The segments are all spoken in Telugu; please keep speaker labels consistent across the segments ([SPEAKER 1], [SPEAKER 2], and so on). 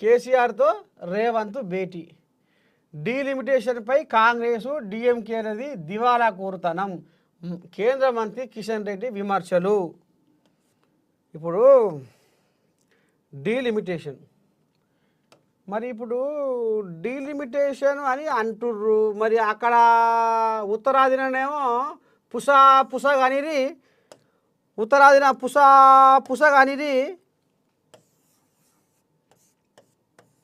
[SPEAKER 1] కేసీఆర్తో రేవంత్ భేటీ. డీలిమిటేషన్పై కాంగ్రెసు డిఎంకేలది దివాలా కోరుతనం. కేంద్ర మంత్రి కిషన్ రెడ్డి విమర్శలు. ఇప్పుడు డీలిమిటేషన్ మరి ఇప్పుడు డీలిమిటేషన్ అని అంటుర్రు. మరి అక్కడ ఉత్తరాదినేమో పుసా పుస కానిది, ఉత్తరాదిన పుసా పుస కానిది.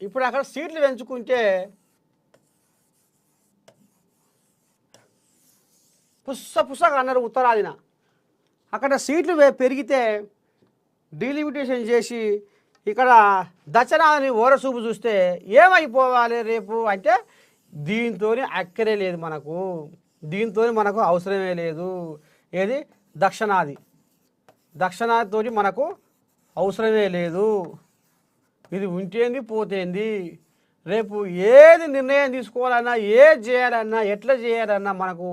[SPEAKER 1] ఇప్పుడు అక్కడ సీట్లు పెంచుకుంటే పుసగా అన్నారు ఉత్తరాదిన. అక్కడ సీట్లు పెరిగితే డీలిమిటేషన్ చేసి ఇక్కడ దక్షిణాదిని ఓరసూపు చూస్తే ఏమైపోవాలి రేపు అంటే దీంతో అక్కరే లేదు, దీంతో మనకు అవసరమే లేదు. ఏది దక్షిణాదితో మనకు అవసరమే లేదు. ఇది ఉంటేంది పోతేంది. రేపు ఏది నిర్ణయం తీసుకోవాలన్నా, ఏది చేయాలన్నా, ఎట్లా చేయాలన్నా మనకు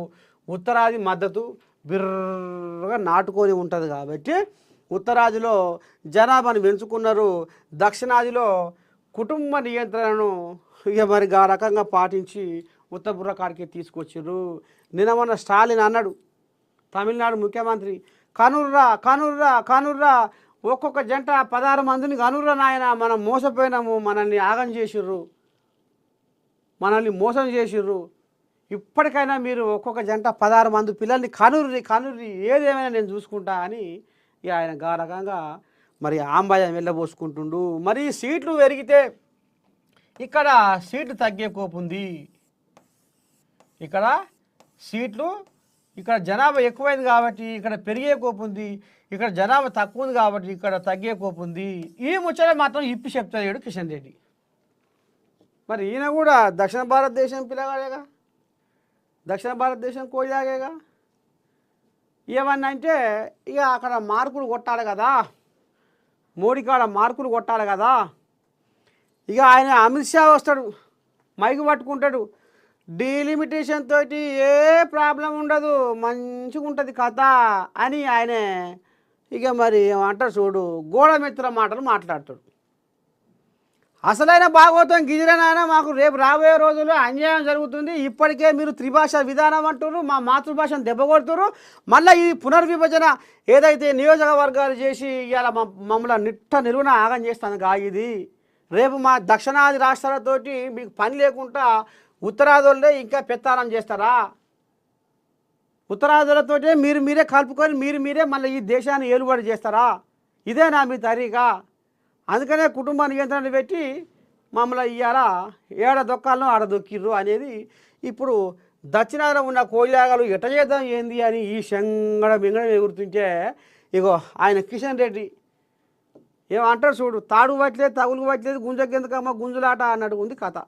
[SPEAKER 1] ఉత్తరాది మద్దతు బిర్రగా నాటుకొని ఉంటుంది. కాబట్టి ఉత్తరాదిలో జనాభాను పెంచుకున్నారు, దక్షిణాదిలో కుటుంబ నియంత్రణను ఇక మరి ఆ రకంగా పాటించి ఉత్తరపుర కాడికి తీసుకొచ్చారు. నిన్న మొన్న స్టాలిన్ అన్నాడు, తమిళనాడు ముఖ్యమంత్రి, కనుర్రా ఒక్కొక్క జంట 16 మందిని కనుర్రా నాయన, మనం మోసపోయినాము, మనల్ని ఆగం చేసిర్రు, మనల్ని మోసం చేసిర్రు. ఇప్పటికైనా మీరు ఒక్కొక్క జంట 16 మంది పిల్లల్ని కనుర్రి ఏదేమైనా నేను చూసుకుంటా అని ఇక ఆయన ఆ రకంగా మరి ఆంబాయం వెళ్ళబోసుకుంటుండు. మరి సీట్లు పెరిగితే ఇక్కడ సీట్లు తగ్గే కోపుంది. ఇక్కడ జనాభా ఎక్కువైంది కాబట్టి ఇక్కడ పెరిగే కోపుంది, ఇక్కడ జనాభా తక్కువ ఉంది కాబట్టి ఇక్కడ తగ్గే కోపుంది. ఈ ముచ్చట మాత్రం ఇప్పి చెప్తాడు కిషన్ రెడ్డి. మరి ఈయన కూడా దక్షిణ భారతదేశం పిల్లగాడేగా, దక్షిణ భారతదేశం కోయాగేగా. ఏమన్నా అంటే ఇక అక్కడ మార్కులు కొట్టాలి కదా, మోడీ కాడ మార్కులు కొట్టాలి కదా. ఇక ఆయన అమిత్ షా వస్తాడు, మైకు పట్టుకుంటాడు, డీలిమిటేషన్ తోటి ఏ ప్రాబ్లం ఉండదు, మంచిగా ఉంటుంది కథ అని ఆయన ఇక మరి ఏమంటారు చూడు, గోడమెత్తుల మాటలు మాట్లాడతాడు. అసలైన భాగవతం గిరిజన మాకు రేపు రాబోయే రోజుల్లో అన్యాయం జరుగుతుంది. ఇప్పటికే మీరు త్రిభాష విధానం అంటున్నారు, మా మాతృభాషను దెబ్బకొడుతున్నారు. మళ్ళీ ఈ పునర్విభజన ఏదైతే నియోజకవర్గాలు చేసి ఇవాళ మమ్మల్ని నిలువున ఆగం చేస్తాను ఇది. రేపు మా దక్షిణాది రాష్ట్రాలతోటి మీకు పని లేకుండా ఉత్తరాదులే ఇంకా పెత్తానం చేస్తారా? ఉత్తరాదులతోటే మీరే కలుపుకొని మీరే మళ్ళీ ఈ దేశాన్ని ఏలుబడి చేస్తారా? ఇదేనా మీ తరీకా? అందుకనే కుటుంబ నియంత్రణ పెట్టి మమ్మల్ని ఇవాళ ఏడ దొక్కాలను ఆడ దొక్కిర్రు అనేది. ఇప్పుడు దక్షిణాదిలో ఉన్న కోయిలాగలు ఎట చేద్దాం ఏంది అని ఈ మింగడం ఎగురుతుంటే ఇగో ఆయన కిషన్ రెడ్డి ఏమంటారు చూడు, తాడు పట్టలేదు, తగులు పట్టలేదు, గుంజకెందుకమ్మ గుంజులాట అన్నట్టు ఉంది కథ.